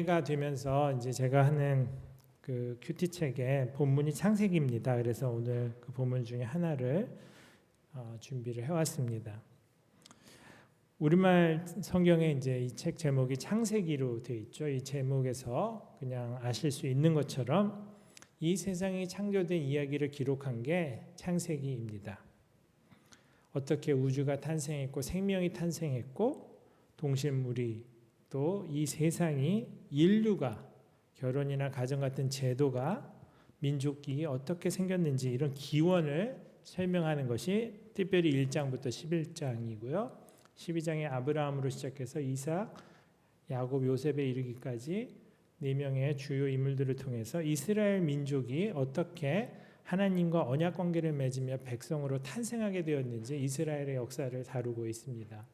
가 되면서 이제 제가 하는 그 큐티 책의 본문이 창세기입니다. 그래서 오늘 그 본문 중에 하나를 준비를 해왔습니다. 우리말 성경에 이제 이 책 제목이 창세기로 되어 있죠. 이 제목에서 그냥 아실 수 있는 것처럼 이 세상이 창조된 이야기를 기록한 게 창세기입니다. 어떻게 우주가 탄생했고 생명이 탄생했고 동식물이 또 이 세상이 인류가 결혼이나 가정 같은 제도가 민족이 어떻게 생겼는지 이런 기원을 설명하는 것이 특별히 1장부터 11장이고요. 12장에 아브라함으로 시작해서 이삭, 야곱, 요셉에 이르기까지 4명의 주요 인물들을 통해서 이스라엘 민족이 어떻게 하나님과 언약 관계를 맺으며 백성으로 탄생하게 되었는지 이스라엘의 역사를 다루고 있습니다.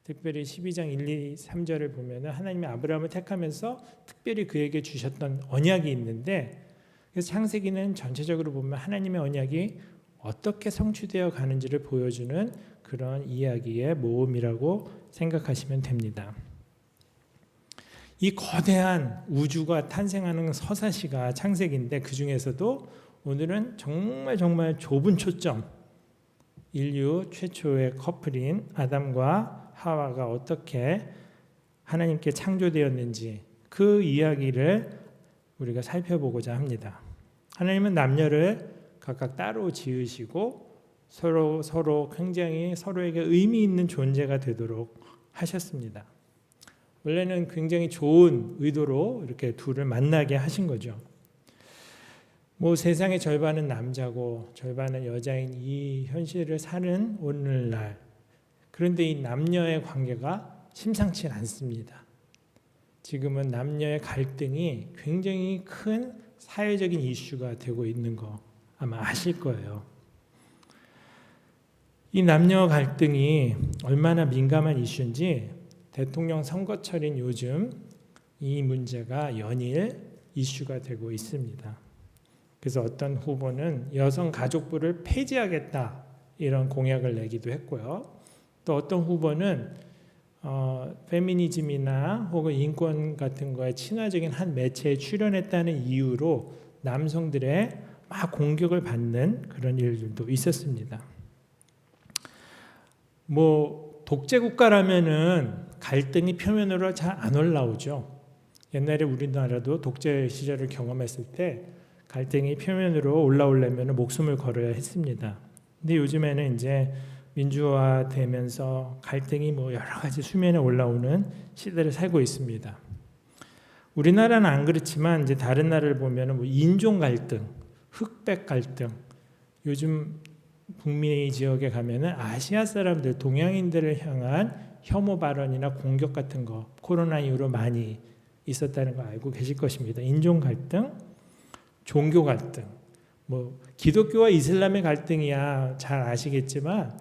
특별히 12장 1, 2, 3절을 보면 하나님이 아브라함을 택하면서 특별히 그에게 주셨던 언약이 있는데, 그래서 창세기는 전체적으로 보면 하나님의 언약이 어떻게 성취되어 가는지를 보여주는 그런 이야기의 모음이라고 생각하시면 됩니다. 이 거대한 우주가 탄생하는 서사시가 창세기인데, 그 중에서도 오늘은 정말 좁은 초점, 인류 최초의 커플인 아담과 하와가 어떻게 하나님께 창조되었는지 그 이야기를 우리가 살펴보고자 합니다. 하나님은 남녀를 각각 따로 지으시고 서로 굉장히 서로에게 의미 있는 존재가 되도록 하셨습니다. 원래는 굉장히 좋은 의도로 이렇게 둘을 만나게 하신 거죠. 세상의 절반은 남자고 절반은 여자인 이 현실을 사는 오늘날, 그런데 이 남녀의 관계가 심상치 않습니다. 지금은 남녀의 갈등이 굉장히 큰 사회적인 이슈가 되고 있는 거 아마 아실 거예요. 이 남녀 갈등이 얼마나 민감한 이슈인지 대통령 선거철인 요즘 이 문제가 연일 이슈가 되고 있습니다. 그래서 어떤 후보는 여성가족부를 폐지하겠다 이런 공약을 내기도 했고요. 또 어떤 후보는 페미니즘이나 혹은 인권 같은 거에 친화적인 한 매체에 출연했다는 이유로 남성들의 막 공격을 받는 그런 일들도 있었습니다. 독재 국가라면은 갈등이 표면으로 잘 안 올라오죠. 옛날에 우리나라도 독재 시절을 경험했을 때 갈등이 표면으로 올라오려면 목숨을 걸어야 했습니다. 근데 요즘에는 이제 민주화되면서 갈등이 여러 가지 수면에 올라오는 시대를 살고 있습니다. 우리나라는 안 그렇지만 이제 다른 나라를 보면 인종 갈등, 흑백 갈등, 요즘 북미 지역에 가면은 아시아 사람들, 동양인들을 향한 혐오 발언이나 공격 같은 거 코로나 이후로 많이 있었다는 거 알고 계실 것입니다. 인종 갈등, 종교 갈등, 기독교와 이슬람의 갈등이야 잘 아시겠지만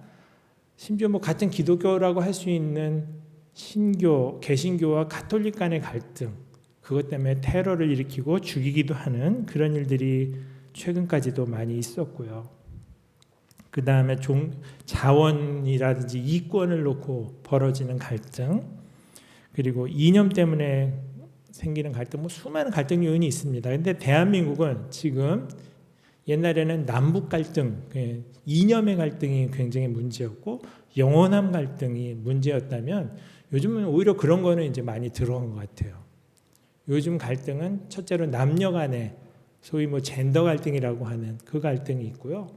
심지어 같은 기독교라고 할 수 있는 신교, 개신교와 가톨릭 간의 갈등, 그것 때문에 테러를 일으키고 죽이기도 하는 그런 일들이 최근까지도 많이 있었고요. 그 다음에 자원이라든지 이권을 놓고 벌어지는 갈등, 그리고 이념 때문에 생기는 갈등, 수많은 갈등 요인이 있습니다. 그런데 대한민국은 지금 옛날에는 남북 갈등, 이념의 갈등이 굉장히 문제였고 영원함 갈등이 문제였다면 요즘은 오히려 그런 거는 이제 많이 들어간 것 같아요. 요즘 갈등은 첫째로 남녀 간의 소위 젠더 갈등이라고 하는 그 갈등이 있고요.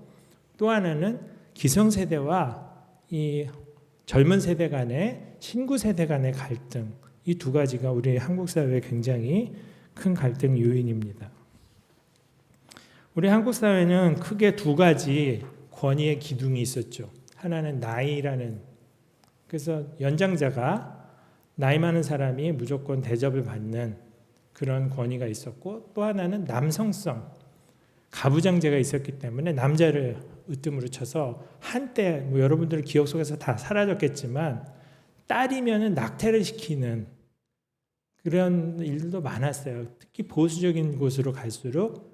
또 하나는 기성세대와 이 젊은 세대 간의 신구 세대 간의 갈등, 이 두 가지가 우리 한국 사회에 굉장히 큰 갈등 요인입니다. 우리 한국 사회는 크게 두 가지 권위의 기둥이 있었죠. 하나는 나이라는, 그래서 연장자가 나이 많은 사람이 무조건 대접을 받는 그런 권위가 있었고, 또 하나는 남성성, 가부장제가 있었기 때문에 남자를 으뜸으로 쳐서 한때 여러분들 기억 속에서 다 사라졌겠지만 딸이면 낙태를 시키는 그런 일도 많았어요. 특히 보수적인 곳으로 갈수록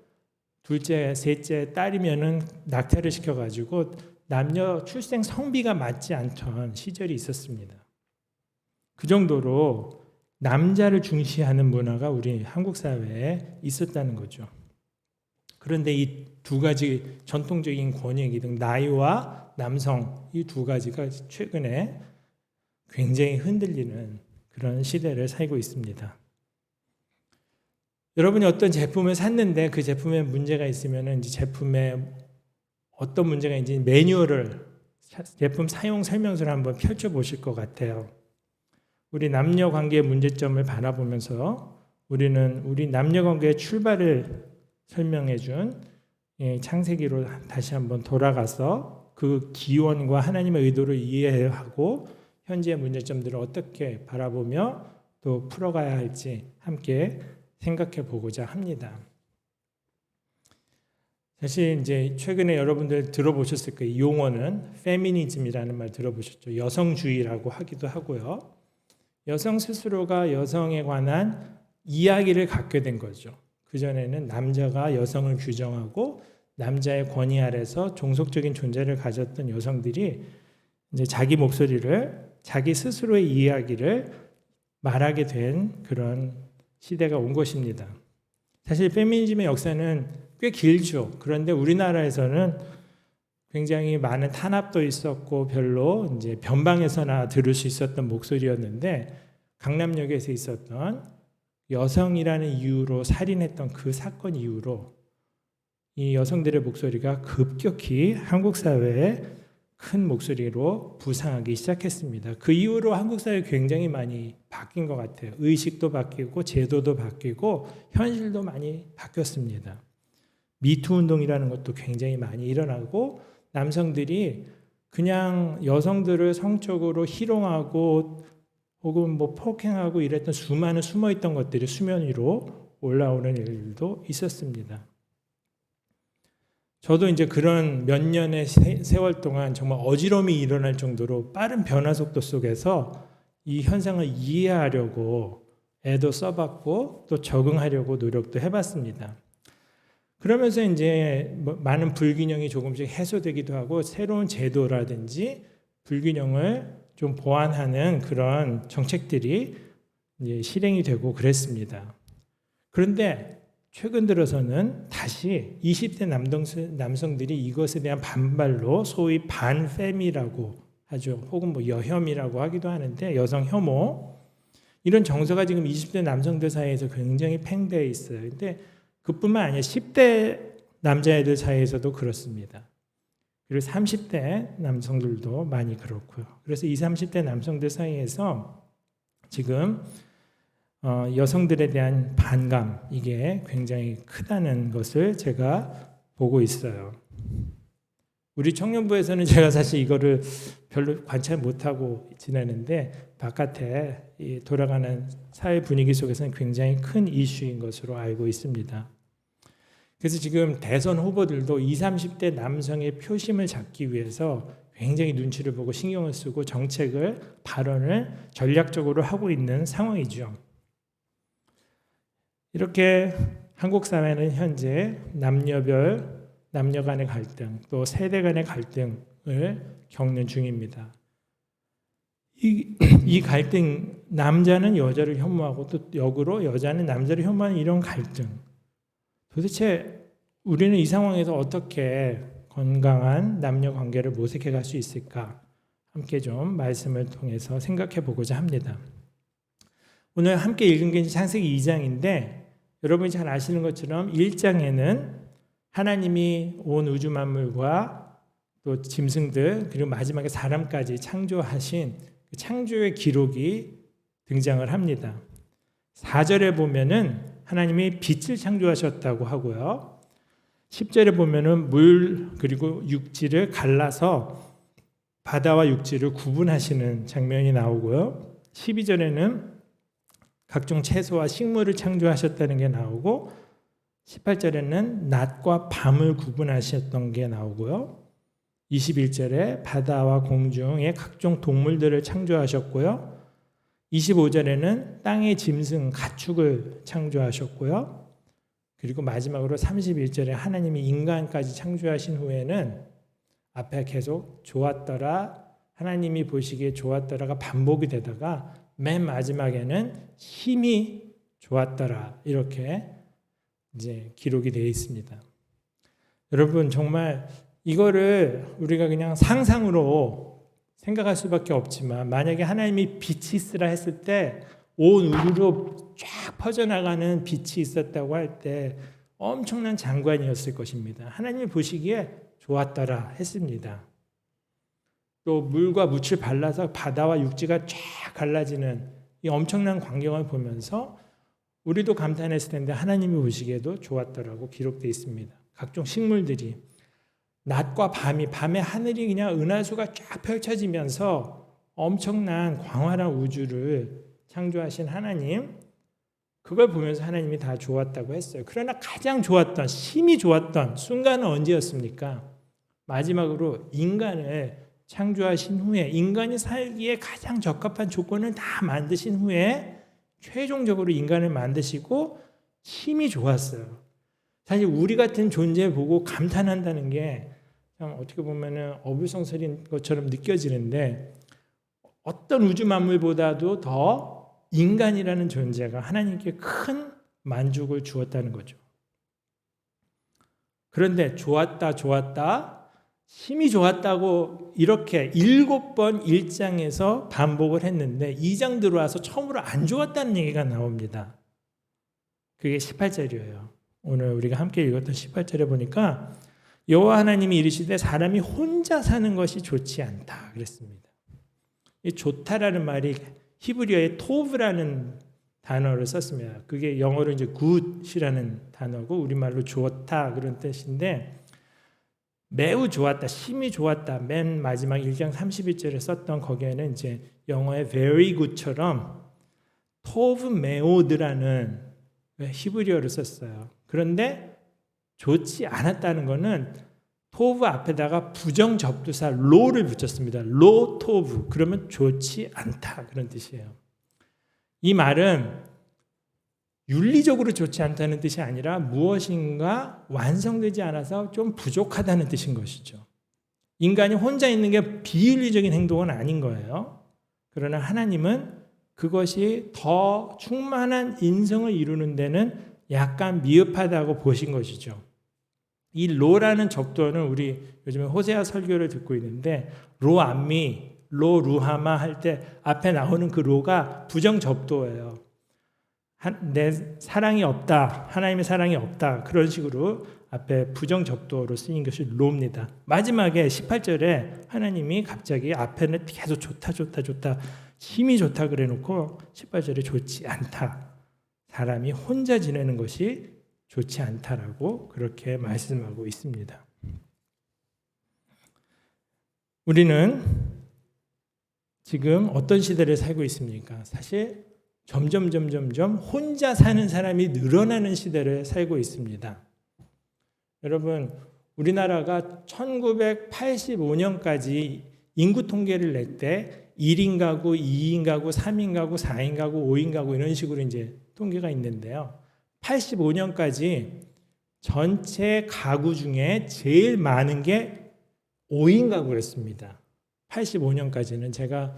둘째, 셋째 딸이면은 낙태를 시켜가지고 남녀 출생 성비가 맞지 않던 시절이 있었습니다. 그 정도로 남자를 중시하는 문화가 우리 한국 사회에 있었다는 거죠. 그런데 이 두 가지 전통적인 권위기능, 나이와 남성, 이 두 가지가 최근에 굉장히 흔들리는 그런 시대를 살고 있습니다. 여러분이 어떤 제품을 샀는데 그 제품에 문제가 있으면 이제 제품에 어떤 문제가 있는지 매뉴얼을, 제품 사용 설명서를 한번 펼쳐보실 것 같아요. 우리 남녀 관계의 문제점을 바라보면서 우리는 우리 남녀 관계의 출발을 설명해 준 창세기로 다시 한번 돌아가서 그 기원과 하나님의 의도를 이해하고 현재의 문제점들을 어떻게 바라보며 또 풀어가야 할지 함께 생각해 보고자 합니다. 사실 이제 최근에 여러분들 들어보셨을 거예요. 이 용어는 페미니즘이라는 말 들어보셨죠. 여성주의라고 하기도 하고요. 여성 스스로가 여성에 관한 이야기를 갖게 된 거죠. 그전에는 남자가 여성을 규정하고 남자의 권위 아래서 종속적인 존재를 가졌던 여성들이 이제 자기 목소리를, 자기 스스로의 이야기를 말하게 된 그런 시대가 온 것입니다. 사실 페미니즘의 역사는 꽤 길죠. 그런데 우리나라에서는 굉장히 많은 탄압도 있었고 별로 이제 변방에서나 들을 수 있었던 목소리였는데 강남역에서 있었던 여성이라는 이유로 살인했던 그 사건 이후로 이 여성들의 목소리가 급격히 한국 사회에 큰 목소리로 부상하기 시작했습니다. 그 이후로 한국 사회 굉장히 많이 바뀐 것 같아요. 의식도 바뀌고 제도도 바뀌고 현실도 많이 바뀌었습니다. 미투 운동이라는 것도 굉장히 많이 일어나고 남성들이 그냥 여성들을 성적으로 희롱하고 혹은 뭐 폭행하고 이랬던 수많은 숨어있던 것들이 수면 위로 올라오는 일도 있었습니다. 저도 이제 그런 몇 년의 세월 동안 정말 어지러움이 일어날 정도로 빠른 변화 속도 속에서 이 현상을 이해하려고 애도 써봤고 또 적응하려고 노력도 해봤습니다. 그러면서 이제 많은 불균형이 조금씩 해소되기도 하고 새로운 제도라든지 불균형을 좀 보완하는 그런 정책들이 이제 실행이 되고 그랬습니다. 그런데 최근 들어서는 다시 20대 남성들이 이것에 대한 반발로 소위 반페미라고 하죠. 혹은 뭐 여혐이라고 하기도 하는데 여성 혐오, 이런 정서가 지금 20대 남성들 사이에서 굉장히 팽배해 있어요. 근데 그뿐만 아니라 10대 남자애들 사이에서도 그렇습니다. 그리고 30대 남성들도 많이 그렇고요. 그래서 20, 30대 남성들 사이에서 지금 여성들에 대한 반감, 이게 굉장히 크다는 것을 제가 보고 있어요. 우리 청년부에서는 제가 사실 이거를 별로 관찰 못하고 지내는데 바깥에 돌아가는 사회 분위기 속에서는 굉장히 큰 이슈인 것으로 알고 있습니다. 그래서 지금 대선 후보들도 20, 30대 남성의 표심을 잡기 위해서 굉장히 눈치를 보고 신경을 쓰고 정책을, 발언을 전략적으로 하고 있는 상황이죠. 이렇게 한국 사회는 현재 남녀별, 남녀 간의 갈등, 또 세대 간의 갈등을 겪는 중입니다. 이 갈등, 남자는 여자를 혐오하고 또 역으로 여자는 남자를 혐오하는 이런 갈등, 도대체 우리는 이 상황에서 어떻게 건강한 남녀 관계를 모색해 갈 수 있을까? 함께 좀 말씀을 통해서 생각해 보고자 합니다. 오늘 함께 읽은 게 창세기 2장인데 여러분이 잘 아시는 것처럼 1장에는 하나님이 온 우주 만물과 또 짐승들 그리고 마지막에 사람까지 창조하신 그 창조의 기록이 등장을 합니다. 4절에 보면은 하나님이 빛을 창조하셨다고 하고요. 10절에 보면은 물 그리고 육지를 갈라서 바다와 육지를 구분하시는 장면이 나오고요. 12절에는 각종 채소와 식물을 창조하셨다는 게 나오고 18절에는 낮과 밤을 구분하셨던 게 나오고요. 21절에 바다와 공중의 각종 동물들을 창조하셨고요. 25절에는 땅의 짐승, 가축을 창조하셨고요. 그리고 마지막으로 31절에 하나님이 인간까지 창조하신 후에는 앞에 계속 좋았더라, 하나님이 보시기에 좋았더라가 반복이 되다가 맨 마지막에는 힘이 좋았더라. 이렇게 이제 기록이 되어 있습니다. 여러분 정말 이거를 우리가 그냥 상상으로 생각할 수밖에 없지만 만약에 하나님이 빛이 있으라 했을 때 온 우주로 쫙 퍼져나가는 빛이 있었다고 할 때 엄청난 장관이었을 것입니다. 하나님이 보시기에 좋았더라 했습니다. 또 물과 묻을 발라서 바다와 육지가 쫙 갈라지는 이 엄청난 광경을 보면서 우리도 감탄했을 텐데 하나님이 보시기에도 좋았더라고 기록되어 있습니다. 각종 식물들이 낮과 밤에 하늘이 그냥 은하수가 쫙 펼쳐지면서 엄청난 광활한 우주를 창조하신 하나님, 그걸 보면서 하나님이 다 좋았다고 했어요. 그러나 가장 좋았던, 심히 좋았던 순간은 언제였습니까? 마지막으로 인간을 창조하신 후에 인간이 살기에 가장 적합한 조건을 다 만드신 후에 최종적으로 인간을 만드시고 심히 좋았어요. 사실 우리 같은 존재 보고 감탄한다는 게 참 어떻게 보면은 어불성설인 것처럼 느껴지는데 어떤 우주 만물보다도 더 인간이라는 존재가 하나님께 큰 만족을 주었다는 거죠. 그런데 좋았다, 심히 좋았다고 이렇게 7번 1장에서 반복을 했는데 2장 들어와서 처음으로 안 좋았다는 얘기가 나옵니다. 그게 18절이에요. 오늘 우리가 함께 읽었던 18절에 보니까 여호와 하나님이 이르시되 사람이 혼자 사는 것이 좋지 않다 그랬습니다. 이 좋다라는 말이 히브리어의 토브라는 단어를 썼습니다. 그게 영어로 이제 good이라는 단어고 우리말로 좋다 그런 뜻인데 매우 좋았다, 심히 좋았다. 맨 마지막 1장 31절에 썼던 거기에는 이제 영어의 very good처럼 토브 메오드라는 히브리어를 썼어요. 그런데 좋지 않았다는 것은 토브 앞에다가 부정 접두사 로를 붙였습니다. 로 토브. 그러면 좋지 않다 그런 뜻이에요. 이 말은 윤리적으로 좋지 않다는 뜻이 아니라 무엇인가 완성되지 않아서 좀 부족하다는 뜻인 것이죠. 인간이 혼자 있는 게 비윤리적인 행동은 아닌 거예요. 그러나 하나님은 그것이 더 충만한 인성을 이루는 데는 약간 미흡하다고 보신 것이죠. 이 로라는 접두어는 우리 요즘에 호세아 설교를 듣고 있는데 로 암미, 로 루하마 할 때 앞에 나오는 그 로가 부정 접두어예요. 내 사랑이 없다, 하나님의 사랑이 없다 그런 식으로 앞에 부정 접두어로 쓰인 것이 로입니다. 마지막에 18절에 하나님이 갑자기 앞에는 계속 좋다 심히 좋다 그래놓고 18절에 좋지 않다, 사람이 혼자 지내는 것이 좋지 않다라고 그렇게 말씀하고 있습니다. 우리는 지금 어떤 시대를 살고 있습니까? 사실 점점 혼자 사는 사람이 늘어나는 시대를 살고 있습니다. 여러분, 우리나라가 1985년까지 인구 통계를 낼 때 1인 가구, 2인 가구, 3인 가구, 4인 가구, 5인 가구 이런 식으로 이제 통계가 있는데요. 85년까지 전체 가구 중에 제일 많은 게 5인 가구였습니다. 85년까지는 제가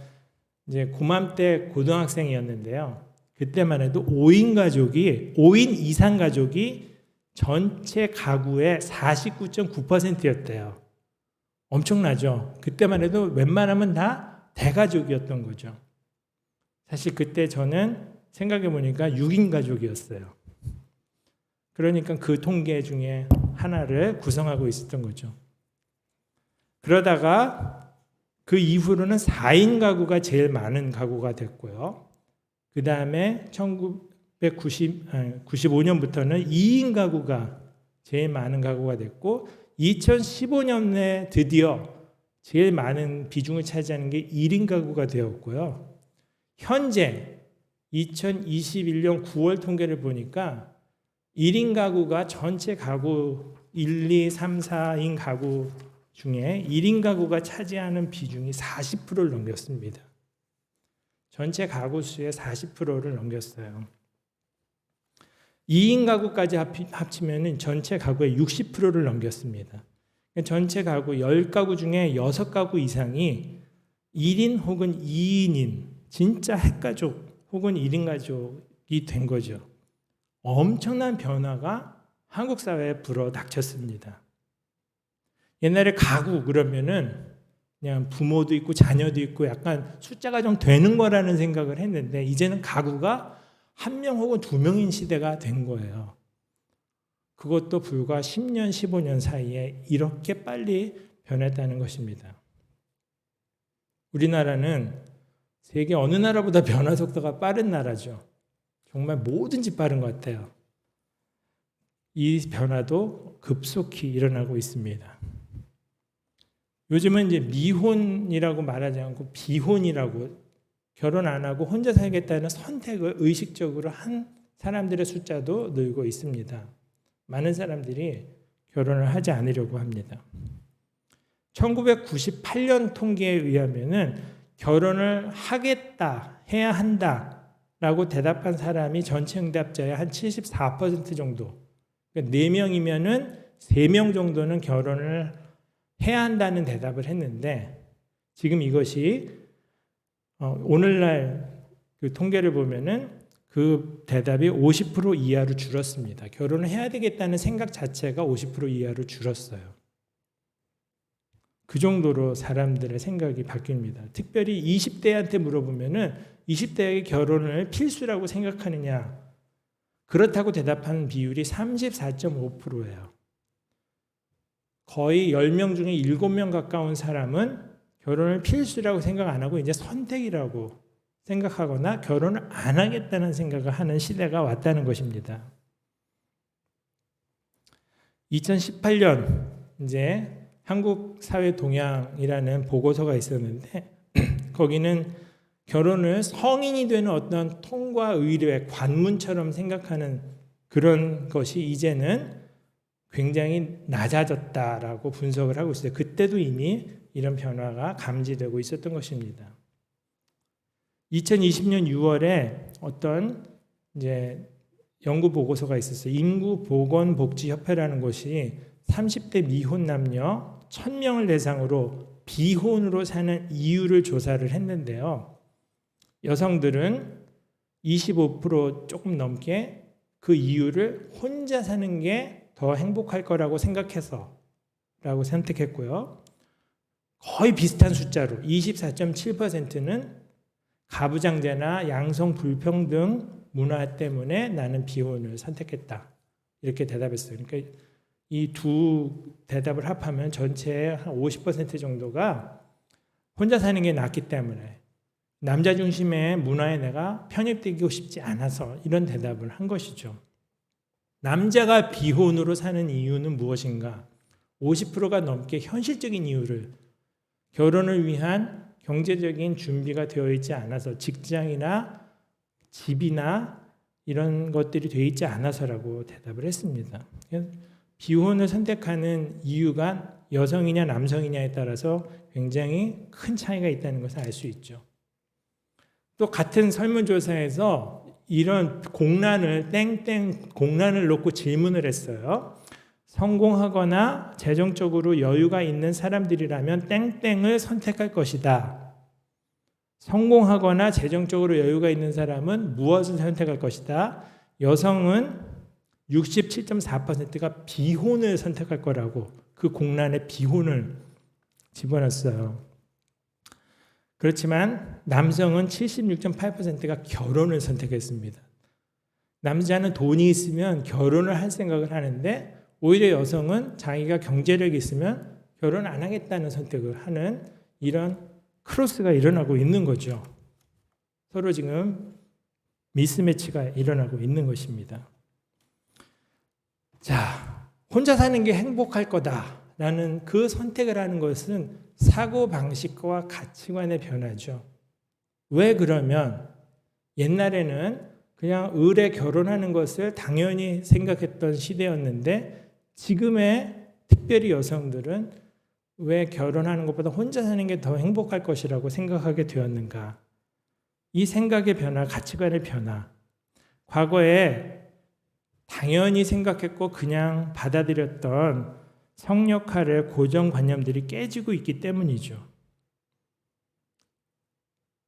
이제 고맘때 고등학생이었는데요. 그때만 해도 5인 이상 가족이 전체 가구의 49.9%였대요. 엄청나죠? 그때만 해도 웬만하면 다 대가족이었던 거죠. 사실 그때 저는 생각해 보니까 6인 가족이었어요. 그러니까 그 통계 중에 하나를 구성하고 있었던 거죠. 그러다가 그 이후로는 4인 가구가 제일 많은 가구가 됐고요. 그 다음에 1995년부터는 2인 가구가 제일 많은 가구가 됐고 2015년에 드디어 제일 많은 비중을 차지하는 게 1인 가구가 되었고요. 현재 2021년 9월 통계를 보니까 1인 가구가 전체 가구 1, 2, 3, 4인 가구 중에 1인 가구가 차지하는 비중이 40%를 넘겼습니다. 전체 가구 수의 40%를 넘겼어요. 2인 가구까지 합치면 전체 가구의 60%를 넘겼습니다. 전체 가구 10가구 중에 6가구 이상이 1인 혹은 2인인 진짜 핵가족 혹은 1인 가족이 된 거죠. 엄청난 변화가 한국 사회에 불어닥쳤습니다. 옛날에 가구 그러면은 그냥 부모도 있고 자녀도 있고 약간 숫자가 좀 되는 거라는 생각을 했는데 이제는 가구가 1명 혹은 2명인 시대가 된 거예요. 그것도 불과 10년, 15년 사이에 이렇게 빨리 변했다는 것입니다. 우리나라는 세계 어느 나라보다 변화 속도가 빠른 나라죠. 정말 뭐든지 빠른 것 같아요. 이 변화도 급속히 일어나고 있습니다. 요즘은 이제 미혼이라고 말하지 않고 비혼이라고, 결혼 안 하고 혼자 살겠다는 선택을 의식적으로 한 사람들의 숫자도 늘고 있습니다. 많은 사람들이 결혼을 하지 않으려고 합니다. 1998년 통계에 의하면은 결혼을 하겠다, 해야 한다라고 대답한 사람이 전체 응답자의 한 74% 정도. 그러니까 4명이면은 3명 정도는 결혼을 해야 한다는 대답을 했는데 지금 이것이 오늘날 그 통계를 보면은 그 대답이 50% 이하로 줄었습니다. 결혼을 해야 되겠다는 생각 자체가 50% 이하로 줄었어요. 그 정도로 사람들의 생각이 바뀝니다. 특별히 20대한테 물어보면은 20대에게 결혼을 필수라고 생각하느냐? 그렇다고 대답하는 비율이 34.5%예요. 거의 10명 중에 7명 가까운 사람은 결혼을 필수라고 생각 안 하고 이제 선택이라고 생각하거나 결혼을 안 하겠다는 생각을 하는 시대가 왔다는 것입니다. 2018년 이제 한국 사회 동향이라는 보고서가 있었는데 거기는 결혼을 성인이 되는 어떤 통과 의례, 관문처럼 생각하는 그런 것이 이제는 굉장히 낮아졌다라고 분석을 하고 있어요. 그때도 이미 이런 변화가 감지되고 있었던 것입니다. 2020년 6월에 어떤 이제 연구 보고서가 있었어요. 인구보건복지협회라는 곳이 30대 미혼 남녀 1000명을 대상으로 비혼으로 사는 이유를 조사를 했는데요. 여성들은 25% 조금 넘게 그 이유를 혼자 사는 게 더 행복할 거라고 생각해서 라고 선택했고요. 거의 비슷한 숫자로 24.7%는 가부장제나 양성 불평등 문화 때문에 나는 비혼을 선택했다. 이렇게 대답했어요. 그러니까 이 두 대답을 합하면 전체의 한 50% 정도가 혼자 사는 게 낫기 때문에 남자 중심의 문화에 내가 편입되고 싶지 않아서 이런 대답을 한 것이죠. 남자가 비혼으로 사는 이유는 무엇인가? 50%가 넘게 현실적인 이유를 결혼을 위한 경제적인 준비가 되어 있지 않아서 직장이나 집이나 이런 것들이 되어 있지 않아서라고 대답을 했습니다. 비혼을 선택하는 이유가 여성이냐 남성이냐에 따라서 굉장히 큰 차이가 있다는 것을 알 수 있죠. 또 같은 설문조사에서 이런 공란을 공란을 놓고 질문을 했어요. 성공하거나 재정적으로 여유가 있는 사람들이라면 땡땡을 선택할 것이다. 성공하거나 재정적으로 여유가 있는 사람은 무엇을 선택할 것이다. 여성은 67.4%가 비혼을 선택할 거라고 그 공란에 비혼을 집어넣었어요. 그렇지만 남성은 76.8%가 결혼을 선택했습니다. 남자는 돈이 있으면 결혼을 할 생각을 하는데 오히려 여성은 자기가 경제력이 있으면 결혼 안 하겠다는 선택을 하는 이런 크로스가 일어나고 있는 거죠. 서로 지금 미스매치가 일어나고 있는 것입니다. 자, 혼자 사는 게 행복할 거다라는 그 선택을 하는 것은 사고방식과 가치관의 변화죠. 왜 그러면 옛날에는 그냥 의례 결혼하는 것을 당연히 생각했던 시대였는데 지금의 특별히 여성들은 왜 결혼하는 것보다 혼자 사는 게 더 행복할 것이라고 생각하게 되었는가? 이 생각의 변화, 가치관의 변화. 과거에 당연히 생각했고 그냥 받아들였던 성역할의 고정관념들이 깨지고 있기 때문이죠.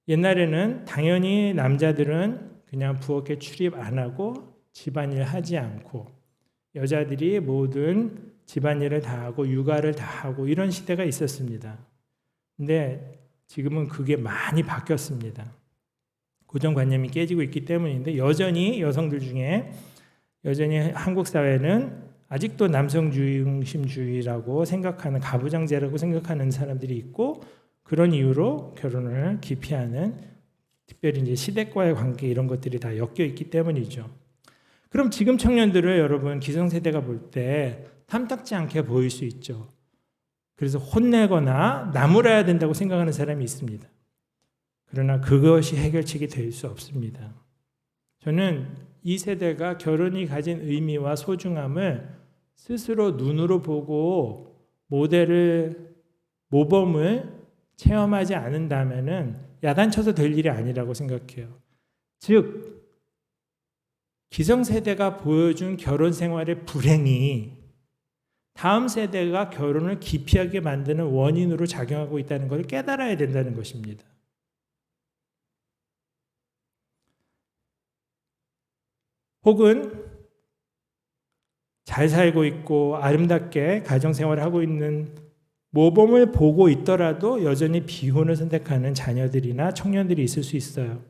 옛날에는 당연히 남자들은 그냥 부엌에 출입 안 하고 집안일 하지 않고 여자들이 모든 집안일을 다 하고 육아를 다 하고 이런 시대가 있었습니다. 근데 지금은 그게 많이 바뀌었습니다. 고정관념이 깨지고 있기 때문인데 여전히 여성들 중에 여전히 한국 사회는 아직도 남성 중심주의라고 생각하는 가부장제라고 생각하는 사람들이 있고 그런 이유로 결혼을 기피하는 특별히 이제 시댁과의 관계 이런 것들이 다 엮여 있기 때문이죠. 그럼 지금 청년들을 여러분 기성세대가 볼 때 탐탁지 않게 보일 수 있죠. 그래서 혼내거나 나무라야 된다고 생각하는 사람이 있습니다. 그러나 그것이 해결책이 될 수 없습니다. 저는 이 세대가 결혼이 가진 의미와 소중함을 스스로 눈으로 보고 모범을 체험하지 않는다면은 야단쳐서 될 일이 아니라고 생각해요. 즉 기성세대가 보여준 결혼 생활의 불행이 다음 세대가 결혼을 기피하게 만드는 원인으로 작용하고 있다는 것을 깨달아야 된다는 것입니다. 혹은 잘 살고 있고 아름답게 가정생활을 하고 있는 모범을 보고 있더라도 여전히 비혼을 선택하는 자녀들이나 청년들이 있을 수 있어요.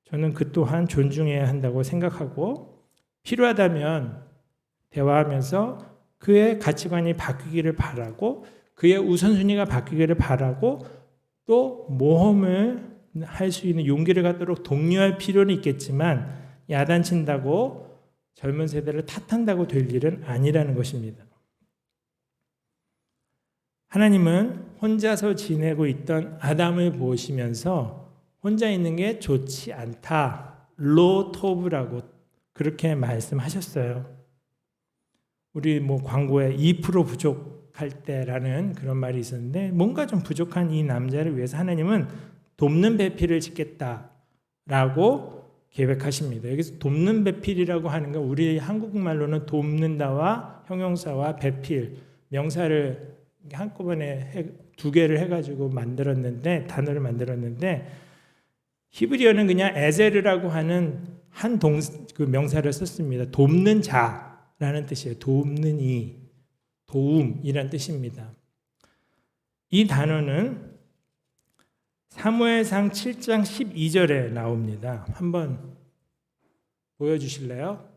저는 그 또한 존중해야 한다고 생각하고 필요하다면 대화하면서 그의 가치관이 바뀌기를 바라고 그의 우선순위가 바뀌기를 바라고 또 모험을 할 수 있는 용기를 갖도록 독려할 필요는 있겠지만 야단친다고 젊은 세대를 탓한다고 될 일은 아니라는 것입니다. 하나님은 혼자서 지내고 있던 아담을 보시면서 혼자 있는 게 좋지 않다. 로토브라고 그렇게 말씀하셨어요. 우리 광고에 2% 부족할 때라는 그런 말이 있었는데 뭔가 좀 부족한 이 남자를 위해서 하나님은 돕는 배필을 짓겠다라고 계획하십니다. 여기서 돕는 배필이라고 하는 건 우리 한국말로는 돕는다와 형용사와 배필, 명사를 한꺼번에 두 개를 해가지고 단어를 만들었는데 히브리어는 그냥 에제르라고 하는 그 명사를 썼습니다. 돕는 자라는 뜻이에요. 돕는 도움이란 뜻입니다. 이 단어는 사무엘상 7장 12절에 나옵니다. 한번 보여주실래요?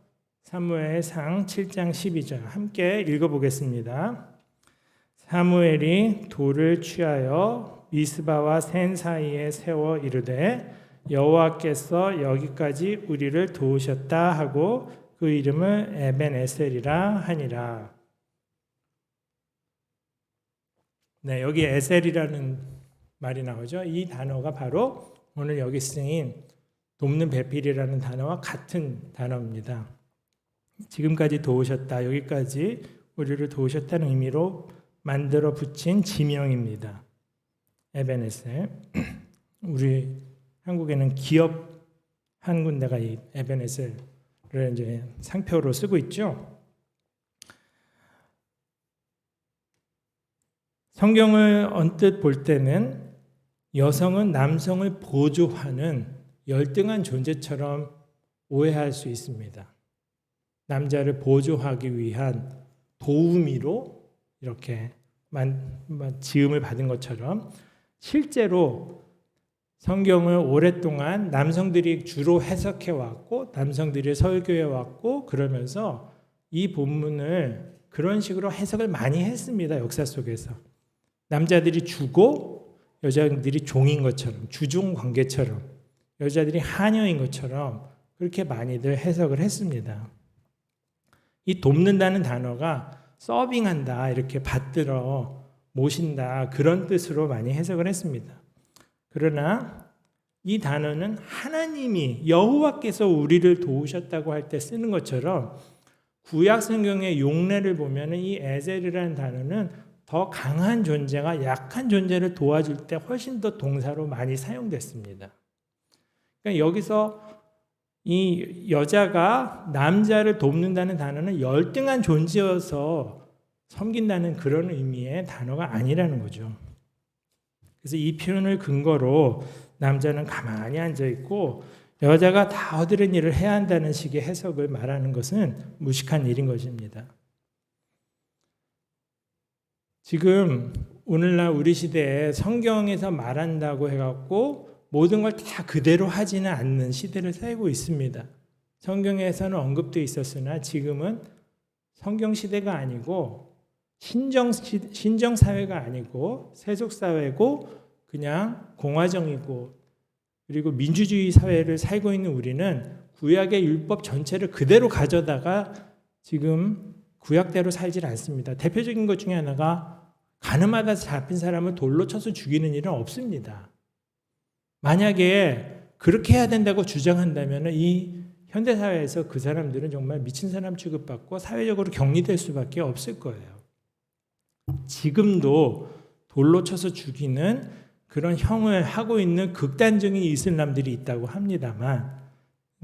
사무엘상 7장 12절 함께 읽어보겠습니다. 사무엘이 돌을 취하여 미스바와 센 사이에 세워 이르되 여호와께서 여기까지 우리를 도우셨다 하고 그 이름을 에벤에셀이라 하니라. 네, 여기 에셀이라는 말이 나오죠. 이 단어가 바로 오늘 여기 쓰인 돕는 배필이라는 단어와 같은 단어입니다. 지금까지 도우셨다, 여기까지 우리를 도우셨다는 의미로 만들어 붙인 지명입니다. 에벤에셀. 우리 한국에는 기업 한 군데가 이 에벤에셀을 이제 상표로 쓰고 있죠. 성경을 언뜻 볼 때는 여성은 남성을 보조하는 열등한 존재처럼 오해할 수 있습니다. 남자를 보조하기 위한 도우미로 이렇게 지음을 받은 것처럼 실제로 성경을 오랫동안 남성들이 주로 해석해 왔고 남성들이 설교해 왔고 그러면서 이 본문을 그런 식으로 해석을 많이 했습니다. 역사 속에서. 남자들이 주고 여자들이 종인 것처럼 주종 관계처럼 여자들이 하녀인 것처럼 그렇게 많이들 해석을 했습니다. 이 돕는다는 단어가 서빙한다, 이렇게 받들어 모신다 그런 뜻으로 많이 해석을 했습니다. 그러나 이 단어는 하나님이 여호와께서 우리를 도우셨다고 할 때 쓰는 것처럼 구약 성경의 용례를 보면 이 에셀이라는 단어는 더 강한 존재가 약한 존재를 도와줄 때 훨씬 더 동사로 많이 사용됐습니다. 그러니까 여기서 이 여자가 남자를 돕는다는 단어는 열등한 존재여서 섬긴다는 그런 의미의 단어가 아니라는 거죠. 그래서 이 표현을 근거로 남자는 가만히 앉아 있고 여자가 다 허드렛 일을 해야 한다는 식의 해석을 말하는 것은 무식한 일인 것입니다. 지금 오늘날 우리 시대에 성경에서 말한다고 해갖고 모든 걸 다 그대로 하지는 않는 시대를 살고 있습니다. 성경에서는 언급되어 있었으나 지금은 성경 시대가 아니고 신정 사회가 아니고 세속 사회고 그냥 공화정이고 그리고 민주주의 사회를 살고 있는 우리는 구약의 율법 전체를 그대로 가져다가 지금 구약대로 살질 않습니다. 대표적인 것 중에 하나가 가늠하다 잡힌 사람을 돌로 쳐서 죽이는 일은 없습니다. 만약에 그렇게 해야 된다고 주장한다면 이 현대사회에서 그 사람들은 정말 미친 사람 취급받고 사회적으로 격리될 수밖에 없을 거예요. 지금도 돌로 쳐서 죽이는 그런 형을 하고 있는 극단적인 이슬람들이 있다고 합니다만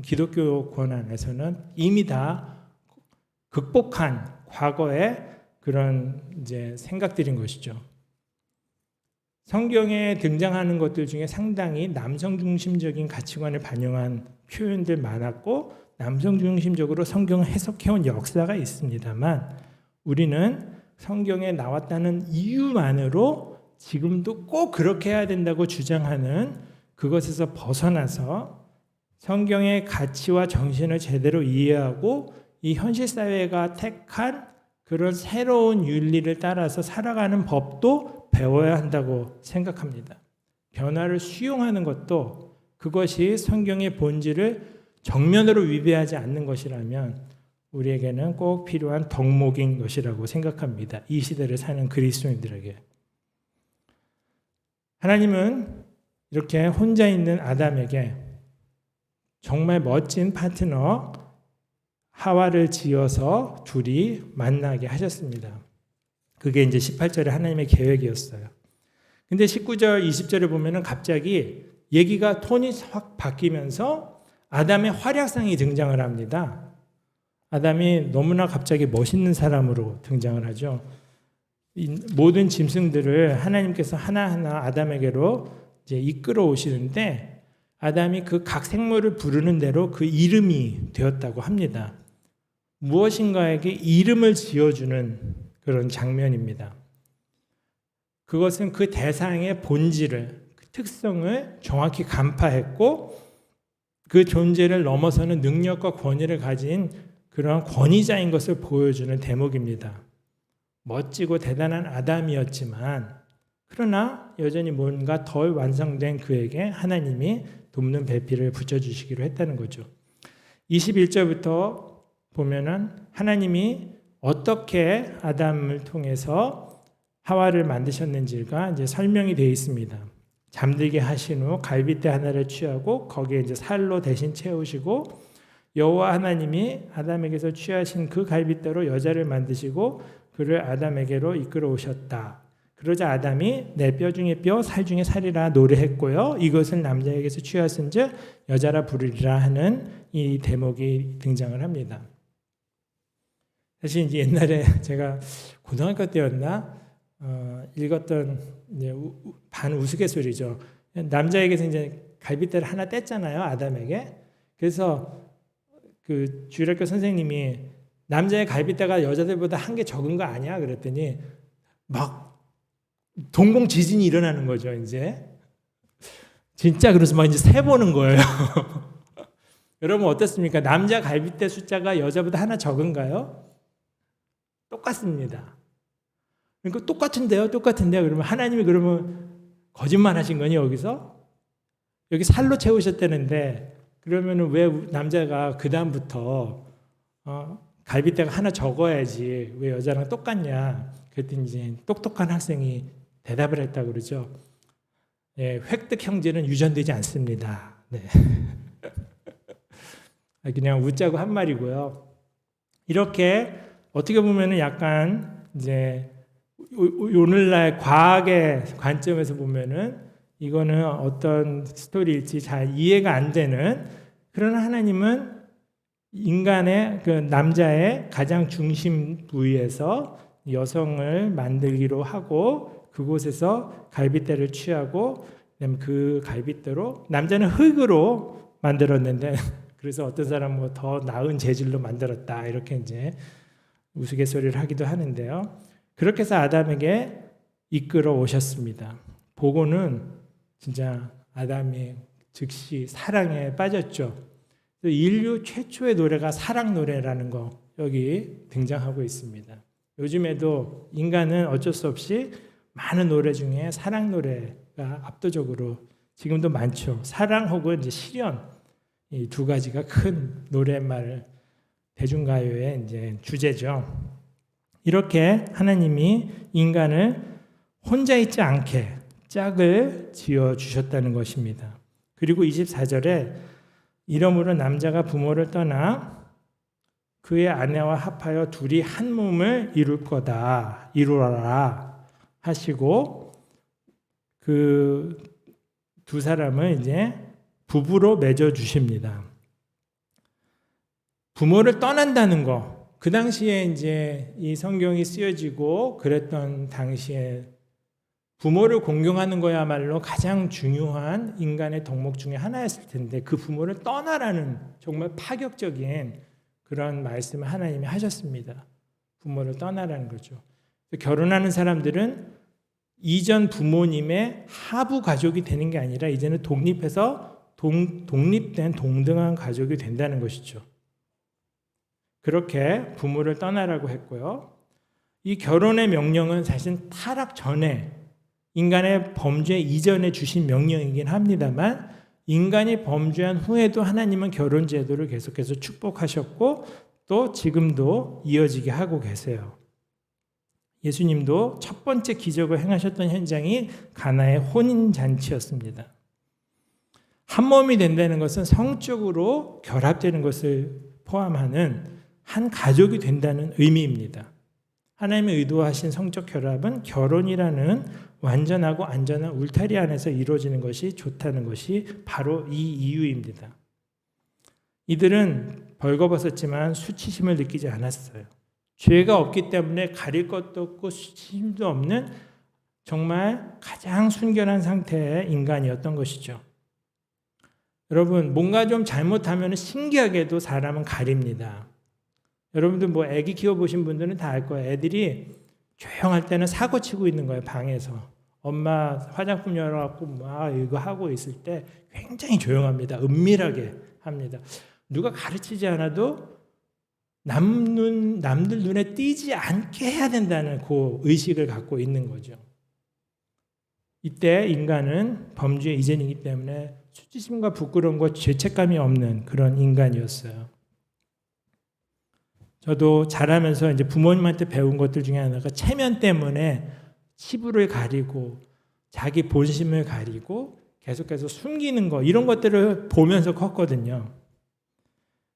기독교 권안에서는 이미 다 극복한 과거의 그런 이제 생각들인 것이죠. 성경에 등장하는 것들 중에 상당히 남성 중심적인 가치관을 반영한 표현들 많았고 남성 중심적으로 성경을 해석해온 역사가 있습니다만 우리는 성경에 나왔다는 이유만으로 지금도 꼭 그렇게 해야 된다고 주장하는 그것에서 벗어나서 성경의 가치와 정신을 제대로 이해하고 이 현실 사회가 택한 그런 새로운 윤리를 따라서 살아가는 법도 배워야 한다고 생각합니다. 변화를 수용하는 것도 그것이 성경의 본질을 정면으로 위배하지 않는 것이라면 우리에게는 꼭 필요한 덕목인 것이라고 생각합니다. 이 시대를 사는 그리스도인들에게. 하나님은 이렇게 혼자 있는 아담에게 정말 멋진 파트너 하와를 지어서 둘이 만나게 하셨습니다. 그게 이제 18절에 하나님의 계획이었어요. 근데 19절, 20절에 보면은 갑자기 얘기가 톤이 확 바뀌면서 아담의 활약상이 등장을 합니다. 아담이 너무나 갑자기 멋있는 사람으로 등장을 하죠. 모든 짐승들을 하나님께서 하나하나 아담에게로 이제 이끌어 오시는데 아담이 그 각 생물을 부르는 대로 그 이름이 되었다고 합니다. 무엇인가에게 이름을 지어주는 그런 장면입니다. 그것은 그 대상의 본질을, 그 특성을 정확히 간파했고 그 존재를 넘어서는 능력과 권위를 가진 그런 권위자인 것을 보여주는 대목입니다. 멋지고 대단한 아담이었지만 그러나 여전히 뭔가 덜 완성된 그에게 하나님이 돕는 배필을 붙여주시기로 했다는 거죠. 21절부터 보면은 하나님이 어떻게 아담을 통해서 하와를 만드셨는지가 이제 설명이 되어 있습니다. 잠들게 하신 후 갈빗대 하나를 취하고 거기에 이제 살로 대신 채우시고 여호와 하나님이 아담에게서 취하신 그 갈빗대로 여자를 만드시고 그를 아담에게로 이끌어 오셨다. 그러자 아담이 내 뼈 중에 뼈, 살 중에 살이라 노래했고요. 이것을 남자에게서 취하신즉 여자라 부르리라 하는 이 대목이 등장을 합니다. 사실 이제 옛날에 제가 고등학교 때였나 읽었던 이제 반 우스갯소리죠. 남자에게서 이제 갈빗대를 하나 뗐잖아요, 아담에게. 그래서 그 주일학교 선생님이 남자의 갈빗대가 여자들보다 한 개 적은 거 아니야? 그랬더니 막 동공 지진이 일어나는 거죠, 이제. 진짜 그래서 막 이제 세보는 거예요. 여러분 어떻습니까? 남자 갈빗대 숫자가 여자보다 하나 적은가요? 똑같습니다. 그러니까 똑같은데요? 그러면 하나님이 그러면 거짓말 하신 거니 여기서? 여기 살로 채우셨다는데 그러면 왜 남자가 그 다음부터 갈빗대가 하나 적어야지 왜 여자랑 똑같냐? 그랬더니 이제 똑똑한 학생이 대답을 했다고 그러죠. 예, 획득 형제는 유전되지 않습니다. 네. 그냥 웃자고 한 말이고요. 이렇게 어떻게 보면은 약간 이제 오늘날 과학의 관점에서 보면은 이거는 어떤 스토리일지 잘 이해가 안 되는 그러나 하나님은 인간의 그 남자의 가장 중심 부위에서 여성을 만들기로 하고 그곳에서 갈빗대를 취하고 그다음에 그 갈빗대로 남자는 흙으로 만들었는데 그래서 어떤 사람은 뭐 더 나은 재질로 만들었다 이렇게 이제 우스갯소리를 하기도 하는데요. 그렇게 해서 아담에게 이끌어 오셨습니다. 보고는 진짜 아담이 즉시 사랑에 빠졌죠. 인류 최초의 노래가 사랑 노래라는 거 여기 등장하고 있습니다. 요즘에도 인간은 어쩔 수 없이 많은 노래 중에 사랑 노래가 압도적으로 지금도 많죠. 사랑 혹은 이제 실연 이 두 가지가 큰 노랫말 대중가요의 이제 주제죠. 이렇게 하나님이 인간을 혼자 있지 않게 짝을 지어 주셨다는 것입니다. 그리고 24절에 이러므로 남자가 부모를 떠나 그의 아내와 합하여 둘이 한 몸을 이룰 거다 이루어라 하시고 그 두 사람을 이제 부부로 맺어 주십니다. 부모를 떠난다는 거, 그 당시에 이제 이 성경이 쓰여지고 그랬던 당시에 부모를 공경하는 거야말로 가장 중요한 인간의 덕목 중에 하나였을 텐데 그 부모를 떠나라는 정말 파격적인 그런 말씀을 하나님이 하셨습니다. 부모를 떠나라는 거죠. 결혼하는 사람들은 이전 부모님의 하부 가족이 되는 게 아니라 이제는 독립해서 독립된 동등한 가족이 된다는 것이죠. 그렇게 부모를 떠나라고 했고요. 이 결혼의 명령은 사실 타락 전에 인간의 범죄 이전에 주신 명령이긴 합니다만 인간이 범죄한 후에도 하나님은 결혼 제도를 계속해서 축복하셨고 또 지금도 이어지게 하고 계세요. 예수님도 첫 번째 기적을 행하셨던 현장이 가나의 혼인잔치였습니다. 한 몸이 된다는 것은 성적으로 결합되는 것을 포함하는 한 가족이 된다는 의미입니다. 하나님의 의도하신 성적 결합은 결혼이라는 완전하고 안전한 울타리 안에서 이루어지는 것이 좋다는 것이 바로 이 이유입니다. 이들은 벌거벗었지만 수치심을 느끼지 않았어요. 죄가 없기 때문에 가릴 것도 없고 수치심도 없는 정말 가장 순결한 상태의 인간이었던 것이죠. 여러분, 뭔가 좀 잘못하면 신기하게도 사람은 가립니다. 여러분들 뭐 애기 키워보신 분들은 다 알 거예요. 애들이 조용할 때는 사고 치고 있는 거예요. 방에서. 엄마 화장품 열어갖고 막 이거 하고 있을 때 굉장히 조용합니다. 은밀하게 합니다. 누가 가르치지 않아도 남들 눈에 띄지 않게 해야 된다는 그 의식을 갖고 있는 거죠. 이때 인간은 범죄 이전이기 때문에 수치심과 부끄러움과 죄책감이 없는 그런 인간이었어요. 저도 자라면서 이제 부모님한테 배운 것들 중에 하나가 체면 때문에 치부를 가리고 자기 본심을 가리고 계속해서 숨기는 거 이런 것들을 보면서 컸거든요.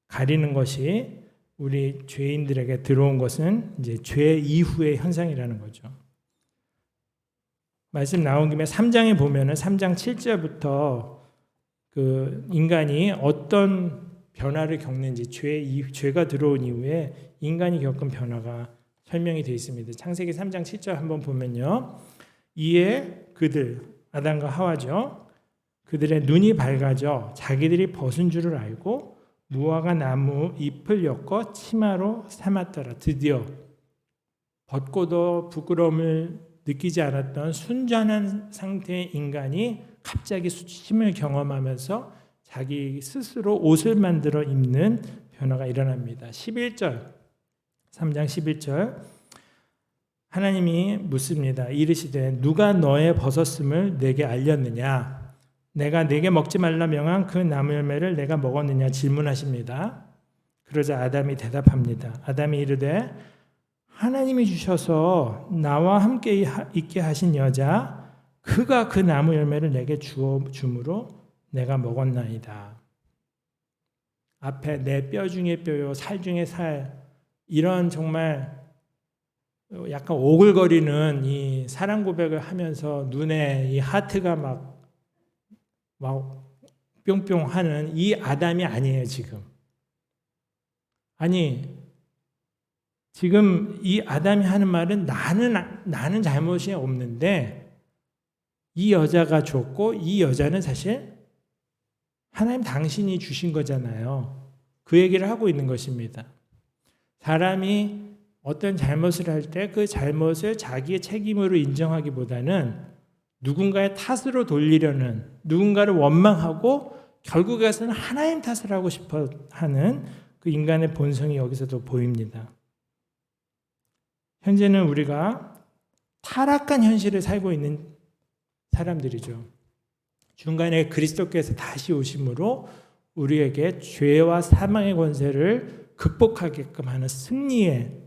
가리는 것이 우리 죄인들에게 들어온 것은 이제 죄 이후의 현상이라는 거죠. 말씀 나온 김에 3장에 보면은 3장 7절부터 그 인간이 어떤 변화를 겪는지 죄가 들어온 이후에 인간이 겪은 변화가 설명이 되어 있습니다. 창세기 3장 7절 한번 보면요. 이에 그들 아담과 하와죠. 그들의 눈이 밝아져 자기들이 벗은 줄을 알고 무화과 나무 잎을 엮어 치마로 삼았더라. 드디어 벗고도 부끄러움을 느끼지 않았던 순전한 상태의 인간이 갑자기 수치심을 경험하면서 자기 스스로 옷을 만들어 입는 변화가 일어납니다. 11절 3장 11절 하나님이 묻습니다. 이르시되 누가 너의 벗었음을 내게 알렸느냐? 내가 내게 먹지 말라 명한 그 나무 열매를 내가 먹었느냐 질문하십니다. 그러자 아담이 대답합니다. 아담이 이르되 하나님이 주셔서 나와 함께 있게 하신 여자 그가 그 나무 열매를 내게 주어 주므로 내가 먹었나이다. 앞에 내 뼈 중에 뼈요 살 중에 살 이런 정말 약간 오글거리는 이 사랑 고백을 하면서 눈에 이 하트가 막 뿅뿅 하는 이 아담이 아니에요, 지금. 아니, 지금 이 아담이 하는 말은 나는 잘못이 없는데 이 여자가 줬고 이 여자는 사실 하나님 당신이 주신 거잖아요. 그 얘기를 하고 있는 것입니다. 사람이 어떤 잘못을 할 때 그 잘못을 자기의 책임으로 인정하기보다는 누군가의 탓으로 돌리려는, 누군가를 원망하고 결국에서는 하나님 탓을 하고 싶어 하는 그 인간의 본성이 여기서도 보입니다. 현재는 우리가 타락한 현실을 살고 있는 사람들이죠. 중간에 그리스도께서 다시 오심으로 우리에게 죄와 사망의 권세를 극복하게끔 하는 승리의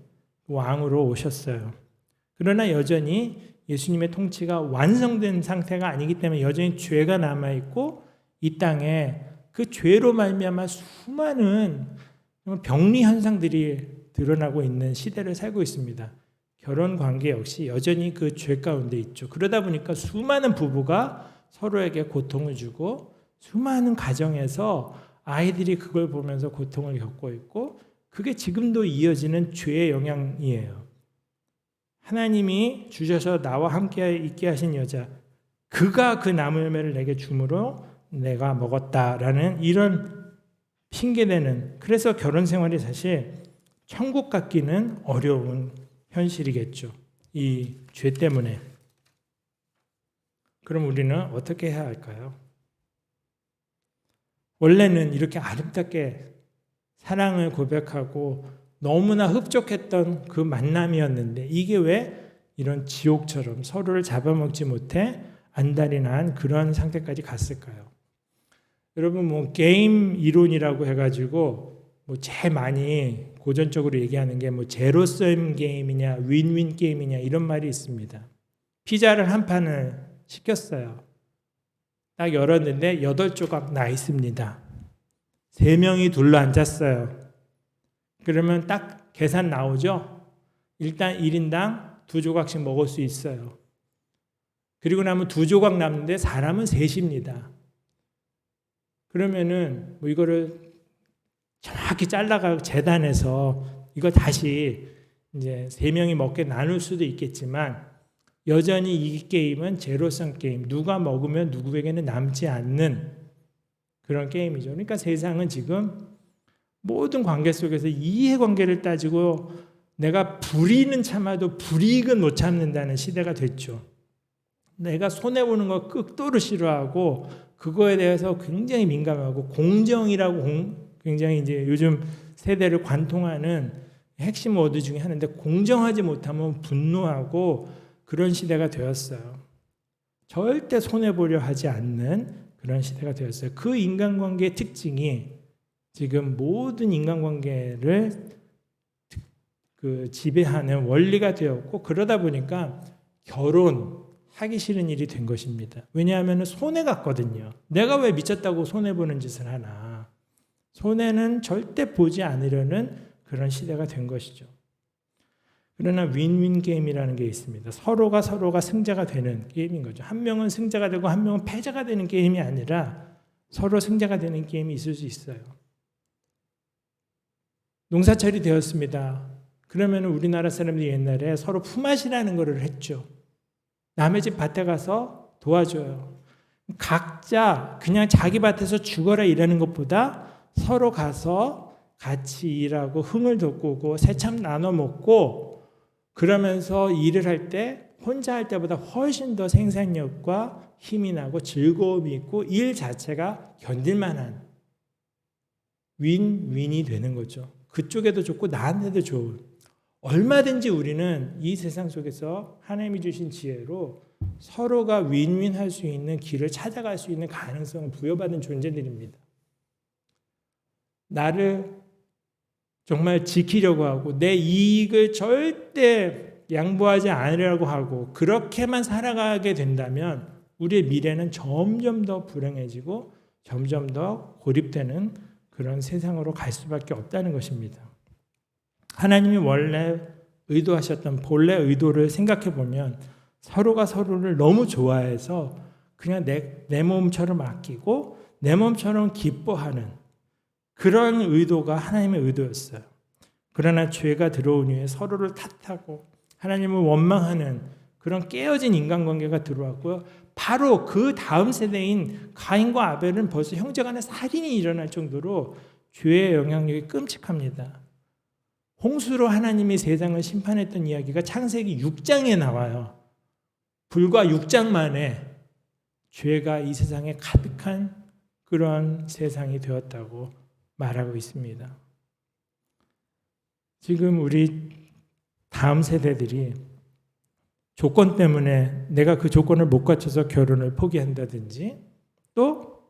왕으로 오셨어요. 그러나 여전히 예수님의 통치가 완성된 상태가 아니기 때문에 여전히 죄가 남아있고 이 땅에 그 죄로 말미암아 수많은 병리 현상들이 드러나고 있는 시대를 살고 있습니다. 결혼 관계 역시 여전히 그 죄 가운데 있죠. 그러다 보니까 수많은 부부가 서로에게 고통을 주고 수많은 가정에서 아이들이 그걸 보면서 고통을 겪고 있고 그게 지금도 이어지는 죄의 영향이에요. 하나님이 주셔서 나와 함께 있게 하신 여자, 그가 그 나무 열매를 내게 주므로 내가 먹었다라는 이런 핑계대는, 그래서 결혼 생활이 사실 천국 같기는 어려운 현실이겠죠. 이 죄 때문에. 그럼 우리는 어떻게 해야 할까요? 원래는 이렇게 아름답게 사랑을 고백하고 너무나 흡족했던 그 만남이었는데 이게 왜 이런 지옥처럼 서로를 잡아먹지 못해 안달이 난 그런 상태까지 갔을까요? 여러분 게임 이론이라고 해가지고 제일 많이 고전적으로 얘기하는 게 제로섬 게임이냐 윈윈 게임이냐 이런 말이 있습니다. 피자를 한 판을 시켰어요. 딱 열었는데 8조각 나 있습니다. 3명이 둘러 앉았어요. 그러면 딱 계산 나오죠? 일단 1인당 2조각씩 먹을 수 있어요. 그리고 나면 2조각 남는데 사람은 셋입니다. 그러면은 이거를 정확히 잘라가고 재단해서 이거 다시 이제 3명이 먹게 나눌 수도 있겠지만 여전히 이 게임은 제로섬 게임. 누가 먹으면 누구에게는 남지 않는 그런 게임이죠. 그러니까 세상은 지금 모든 관계 속에서 이해관계를 따지고 내가 불이익은 참아도 불이익은 못 참는다는 시대가 됐죠. 내가 손해보는 거 극도로 싫어하고 그거에 대해서 굉장히 민감하고 공정이라고 굉장히 이제 요즘 세대를 관통하는 핵심 워드 중에 하나인데 공정하지 못하면 분노하고 그런 시대가 되었어요. 절대 손해보려 하지 않는 그런 시대가 되었어요. 그 인간관계의 특징이 지금 모든 인간관계를 지배하는 원리가 되었고 그러다 보니까 결혼하기 싫은 일이 된 것입니다. 왜냐하면 손해 같거든요. 내가 왜 미쳤다고 손해보는 짓을 하나. 손해는 절대 보지 않으려는 그런 시대가 된 것이죠. 그러나 윈윈 게임이라는 게 있습니다. 서로가 승자가 되는 게임인 거죠. 한 명은 승자가 되고 한 명은 패자가 되는 게임이 아니라 서로 승자가 되는 게임이 있을 수 있어요. 농사철이 되었습니다. 그러면 우리나라 사람들이 옛날에 서로 품앗이라는 것을 했죠. 남의 집 밭에 가서 도와줘요. 각자 그냥 자기 밭에서 죽어라 일하는 것보다 서로 가서 같이 일하고 흥을 돋구고 새참 나눠 먹고 그러면서 일을 할 때 혼자 할 때보다 훨씬 더 생산력과 힘이 나고 즐거움이 있고 일 자체가 견딜만한 윈윈이 되는 거죠. 그쪽에도 좋고 나한테도 좋은. 얼마든지 우리는 이 세상 속에서 하나님이 주신 지혜로 서로가 윈윈할 수 있는 길을 찾아갈 수 있는 가능성을 부여받은 존재들입니다. 나를 정말 지키려고 하고 내 이익을 절대 양보하지 않으려고 하고 그렇게만 살아가게 된다면 우리의 미래는 점점 더 불행해지고 점점 더 고립되는 그런 세상으로 갈 수밖에 없다는 것입니다. 하나님이 원래 의도하셨던 본래 의도를 생각해 보면 서로가 서로를 너무 좋아해서 그냥 내 몸처럼 아끼고 내 몸처럼 기뻐하는 그런 의도가 하나님의 의도였어요. 그러나 죄가 들어온 이후에 서로를 탓하고 하나님을 원망하는 그런 깨어진 인간관계가 들어왔고요. 바로 그 다음 세대인 가인과 아벨은 벌써 형제간의 살인이 일어날 정도로 죄의 영향력이 끔찍합니다. 홍수로 하나님이 세상을 심판했던 이야기가 창세기 6장에 나와요. 불과 6장 만에 죄가 이 세상에 가득한 그런 세상이 되었다고 말하고 있습니다. 지금 우리 다음 세대들이 조건 때문에 내가 그 조건을 못 갖춰서 결혼을 포기한다든지, 또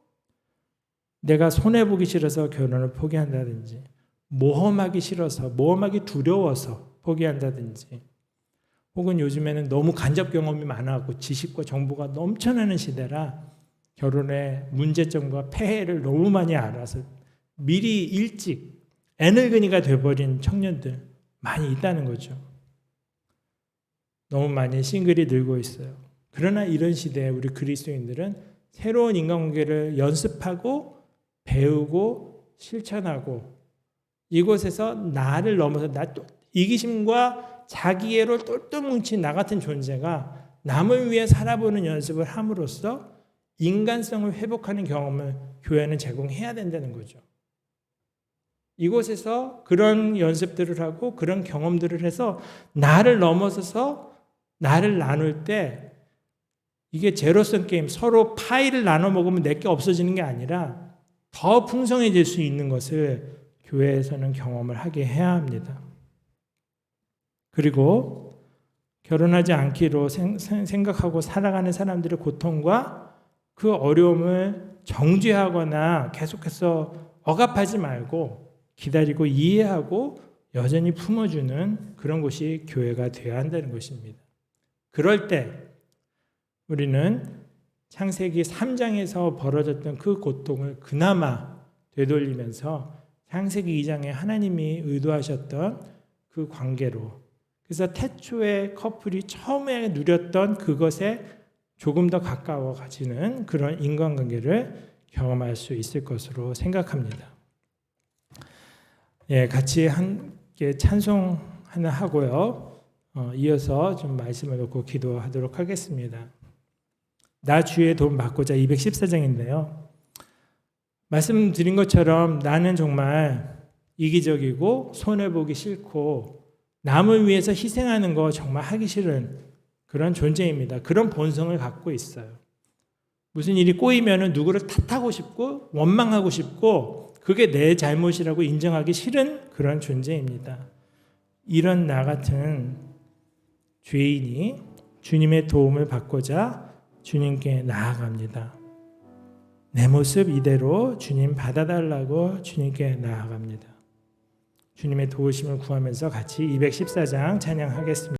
내가 손해보기 싫어서 결혼을 포기한다든지, 모험하기 싫어서, 모험하기 두려워서 포기한다든지, 혹은 요즘에는 너무 간접 경험이 많아갖고 지식과 정보가 넘쳐나는 시대라 결혼의 문제점과 폐해를 너무 많이 알아서 미리 일찍 애늙은이가 돼버린 청년들 많이 있다는 거죠. 너무 많이 싱글이 늘고 있어요. 그러나 이런 시대에 우리 그리스도인들은 새로운 인간관계를 연습하고 배우고 실천하고, 이곳에서 나를 넘어서 이기심과 자기애로 똘똘 뭉친 나 같은 존재가 남을 위해 살아보는 연습을 함으로써 인간성을 회복하는 경험을 교회는 제공해야 된다는 거죠. 이곳에서 그런 연습들을 하고 그런 경험들을 해서 나를 넘어서서 나를 나눌 때, 이게 제로섬 게임, 서로 파이를 나눠 먹으면 내게 없어지는 게 아니라 더 풍성해질 수 있는 것을 교회에서는 경험을 하게 해야 합니다. 그리고 결혼하지 않기로 생각하고 살아가는 사람들의 고통과 그 어려움을 정죄하거나 계속해서 억압하지 말고 기다리고 이해하고 여전히 품어주는 그런 곳이 교회가 되어야 한다는 것입니다. 그럴 때 우리는 창세기 3장에서 벌어졌던 그 고통을 그나마 되돌리면서 창세기 2장에 하나님이 의도하셨던 그 관계로, 그래서 태초의 커플이 처음에 누렸던 그것에 조금 더 가까워지는 그런 인간관계를 경험할 수 있을 것으로 생각합니다. 같이 함께 찬송 하나 하고요. 이어서 좀 말씀을 놓고 기도하도록 하겠습니다. 나 주의 도움 받고자 214장인데요. 말씀드린 것처럼 나는 정말 이기적이고 손해보기 싫고 남을 위해서 희생하는 거 정말 하기 싫은 그런 존재입니다. 그런 본성을 갖고 있어요. 무슨 일이 꼬이면 누구를 탓하고 싶고 원망하고 싶고 그게 내 잘못이라고 인정하기 싫은 그런 존재입니다. 이런 나 같은 죄인이 주님의 도움을 받고자 주님께 나아갑니다. 내 모습 이대로 주님 받아달라고 주님께 나아갑니다. 주님의 도우심을 구하면서 같이 214장 찬양하겠습니다.